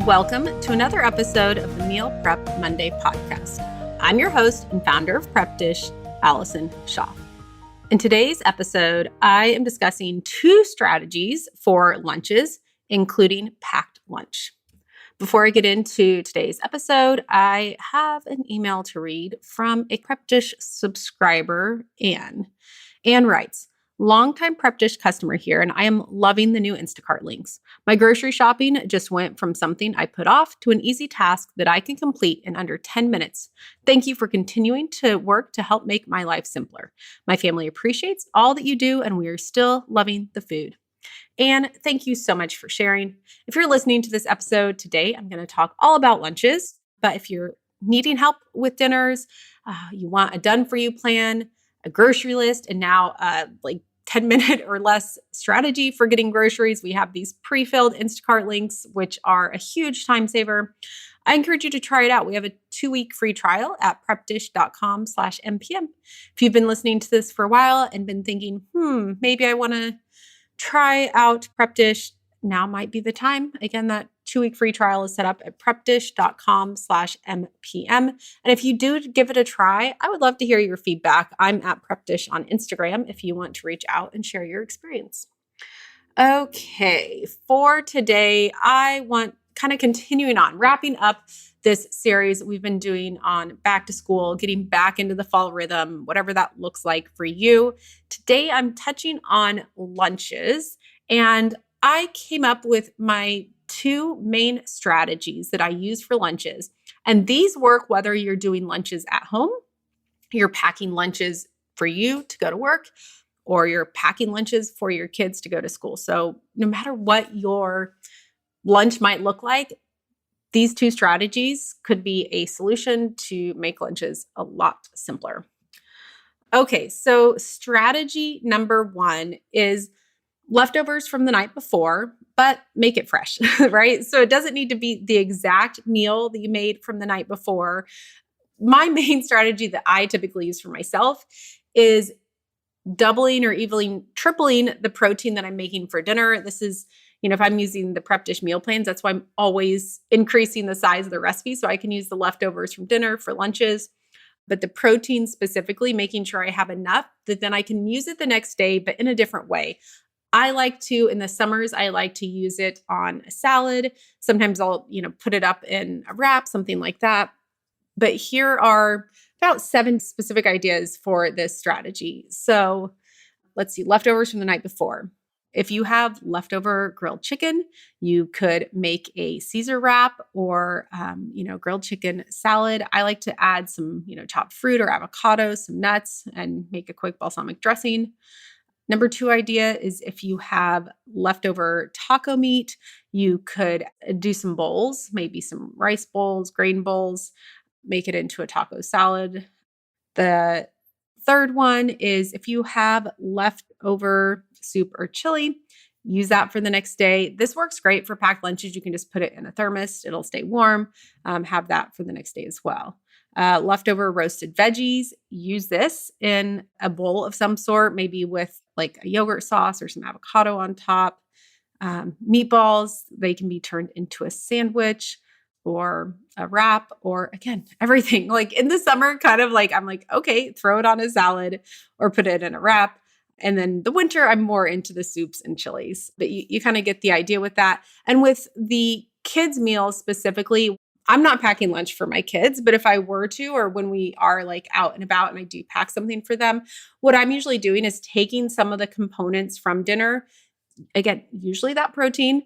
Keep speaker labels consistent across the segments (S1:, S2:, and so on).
S1: Welcome to another episode of the Meal Prep Monday podcast. I'm your host and founder of Prep Dish, Allison Schaaf. In today's episode, I am discussing 2 strategies for lunches, including packed lunch. Before I get into today's episode, I have an email to read from a Prep Dish subscriber, Anne. Anne writes, longtime Prep Dish customer here, and I am loving the new Instacart links. My grocery shopping just went from something I put off to an easy task that I can complete in under 10 minutes. Thank you for continuing to work to help make my life simpler. My family appreciates all that you do, and we are still loving the food. And thank you so much for sharing. If you're listening to this episode today, I'm going to talk all about lunches. But if you're needing help with dinners, you want a done-for-you plan, a grocery list, and now 10-minute or less strategy for getting groceries, we have these pre-filled Instacart links, which are a huge time saver. I encourage you to try it out. We have a 2-week free trial at prepdish.com/mpm. If you've been listening to this for a while and been thinking, maybe I want to try out Prep Dish, now might be the time. Again, that 2-week free trial is set up at prepdish.com/mpm. And if you do give it a try, I would love to hear your feedback. I'm at Prep Dish on Instagram if you want to reach out and share your experience. Okay, for today, I want kind of continuing on, wrapping up this series we've been doing on back to school, getting back into the fall rhythm, whatever that looks like for you. Today, I'm touching on lunches, and I came up with my 2 main strategies that I use for lunches. And these work whether you're doing lunches at home, you're packing lunches for you to go to work, or you're packing lunches for your kids to go to school. So no matter what your lunch might look like, these 2 strategies could be a solution to make lunches a lot simpler. Okay, so strategy number 1 is leftovers from the night before, but make it fresh, right? So it doesn't need to be the exact meal that you made from the night before. My main strategy that I typically use for myself is doubling or even tripling the protein that I'm making for dinner. This is, if I'm using the Prep Dish meal plans, that's why I'm always increasing the size of the recipe so I can use the leftovers from dinner for lunches. But the protein specifically, making sure I have enough that then I can use it the next day, but in a different way. I like to, in the summers, I like to use it on a salad. Sometimes I'll, put it up in a wrap, something like that. But here are about 7 specific ideas for this strategy. So let's see, leftovers from the night before. If you have leftover grilled chicken, you could make a Caesar wrap or, grilled chicken salad. I like to add some, chopped fruit or avocado, some nuts, and make a quick balsamic dressing. Number 2 idea is if you have leftover taco meat, you could do some bowls, maybe some rice bowls, grain bowls, make it into a taco salad. The 3rd one is if you have leftover soup or chili, use that for the next day. This works great for packed lunches. You can just put it in a thermos. It'll stay warm. Have that for the next day as well. Leftover roasted veggies, use this in a bowl of some sort, maybe with like a yogurt sauce or some avocado on top. Meatballs, they can be turned into a sandwich or a wrap, or again, everything. Like in the summer, kind of like, I'm like, okay, throw it on a salad or put it in a wrap. And then the winter, I'm more into the soups and chilies, but you kind of get the idea with that. And with the kids' meals specifically, I'm not packing lunch for my kids, but if I were to, or when we are like out and about and I do pack something for them, what I'm usually doing is taking some of the components from dinner. Again, usually that protein,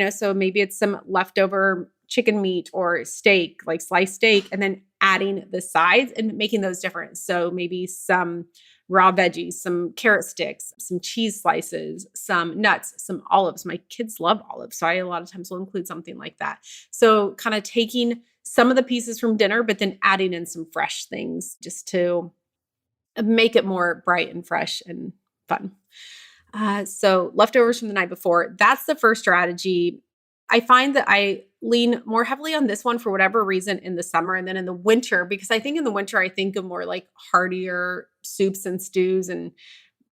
S1: so maybe it's some leftover chicken meat or steak, like sliced steak, and then adding the sides and making those different. So maybe some raw veggies, some carrot sticks, some cheese slices, some nuts, some olives. My kids love olives, so I a lot of times will include something like that. So kind of taking some of the pieces from dinner, but then adding in some fresh things just to make it more bright and fresh and fun. So leftovers from the night before, that's the first strategy. I find that I lean more heavily on this one for whatever reason in the summer, and then in the winter, because I think in the winter, I think of more like heartier soups and stews and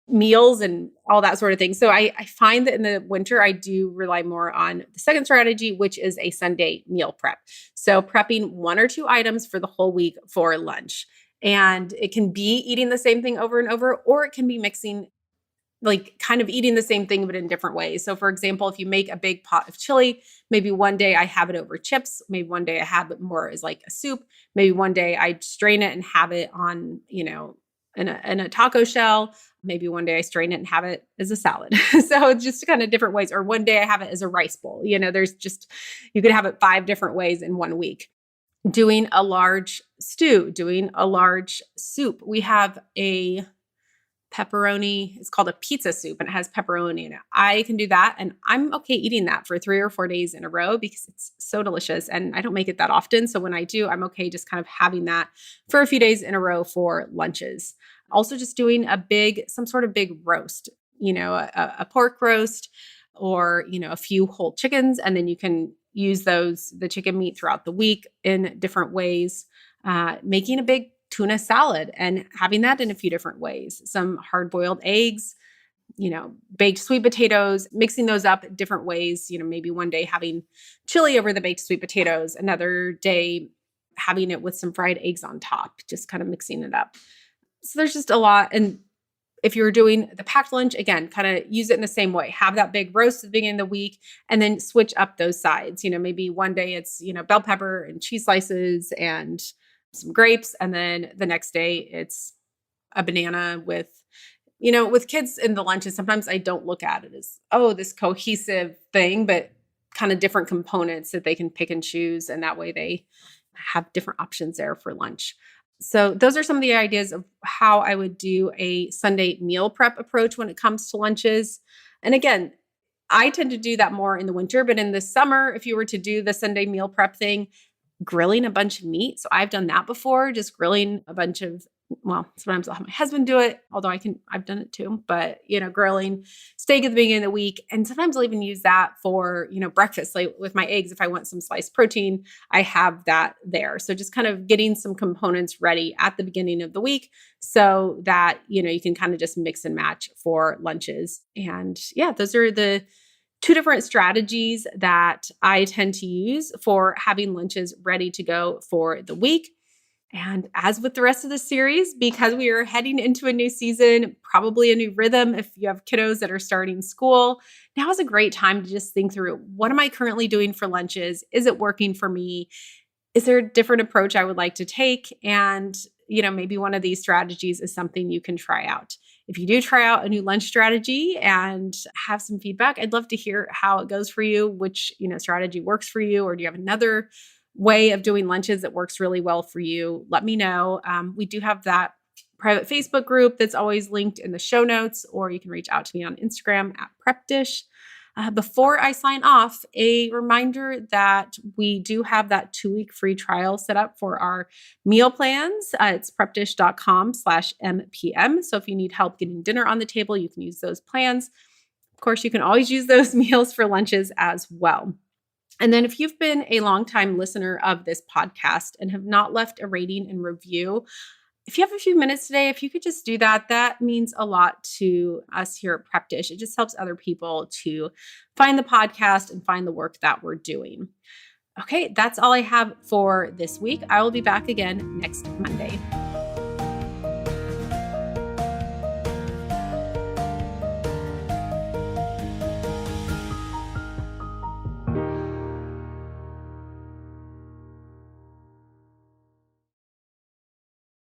S1: meals and all that sort of thing. So I find that in the winter, I do rely more on the second strategy, which is a Sunday meal prep. So prepping 1 or 2 items for the whole week for lunch. And it can be eating the same thing over and over, or it can be mixing, like kind of eating the same thing, but in different ways. So for example, if you make a big pot of chili, maybe one day I have it over chips. Maybe one day I have it more as like a soup. Maybe one day I strain it and have it on, in a taco shell. Maybe one day I strain it and have it as a salad. So it's just kind of different ways. Or one day I have it as a rice bowl. There's just, you could have it 5 different ways in one week. Doing a large stew, doing a large soup. We have a pepperoni. It's called a pizza soup and it has pepperoni in it. I can do that. And I'm okay eating that for 3 or 4 days in a row because it's so delicious. And I don't make it that often. So when I do, I'm okay just kind of having that for a few days in a row for lunches. Also just doing some sort of big roast, a pork roast or, a few whole chickens. And then you can use the chicken meat throughout the week in different ways. Making a big tuna salad and having that in a few different ways. Some hard-boiled eggs, baked sweet potatoes, mixing those up different ways. Maybe one day having chili over the baked sweet potatoes, another day having it with some fried eggs on top, just kind of mixing it up. So there's just a lot. And if you're doing the packed lunch, again, kind of use it in the same way. Have that big roast at the beginning of the week and then switch up those sides. Maybe one day it's, bell pepper and cheese slices and some grapes. And then the next day it's a banana with kids in the lunches. Sometimes I don't look at it as, this cohesive thing, but kind of different components that they can pick and choose. And that way they have different options there for lunch. So those are some of the ideas of how I would do a Sunday meal prep approach when it comes to lunches. And again, I tend to do that more in the winter, but in the summer, if you were to do the Sunday meal prep thing, grilling a bunch of meat. So I've done that before, just grilling a bunch of, sometimes I'll have my husband do it, although I've done it too, but, grilling steak at the beginning of the week. And sometimes I'll even use that for, breakfast, like with my eggs. If I want some sliced protein, I have that there. So just kind of getting some components ready at the beginning of the week so that, you can kind of just mix and match for lunches. And yeah, those are the 2 different strategies that I tend to use for having lunches ready to go for the week. And as with the rest of the series, because we are heading into a new season, probably a new rhythm, if you have kiddos that are starting school, now is a great time to just think through, what am I currently doing for lunches? Is it working for me? Is there a different approach I would like to take? And, maybe one of these strategies is something you can try out. If you do try out a new lunch strategy and have some feedback, I'd love to hear how it goes for you, which, strategy works for you, or do you have another way of doing lunches that works really well for you? Let me know. We do have that private Facebook group that's always linked in the show notes, or you can reach out to me on Instagram at PrepDish. Before I sign off, a reminder that we do have that 2-week free trial set up for our meal plans. It's prepdish.com/MPM. So if you need help getting dinner on the table, you can use those plans. Of course, you can always use those meals for lunches as well. And then if you've been a longtime listener of this podcast and have not left a rating and review, if you have a few minutes today, if you could just do that, that means a lot to us here at Prep Dish. It just helps other people to find the podcast and find the work that we're doing. Okay, that's all I have for this week. I will be back again next Monday.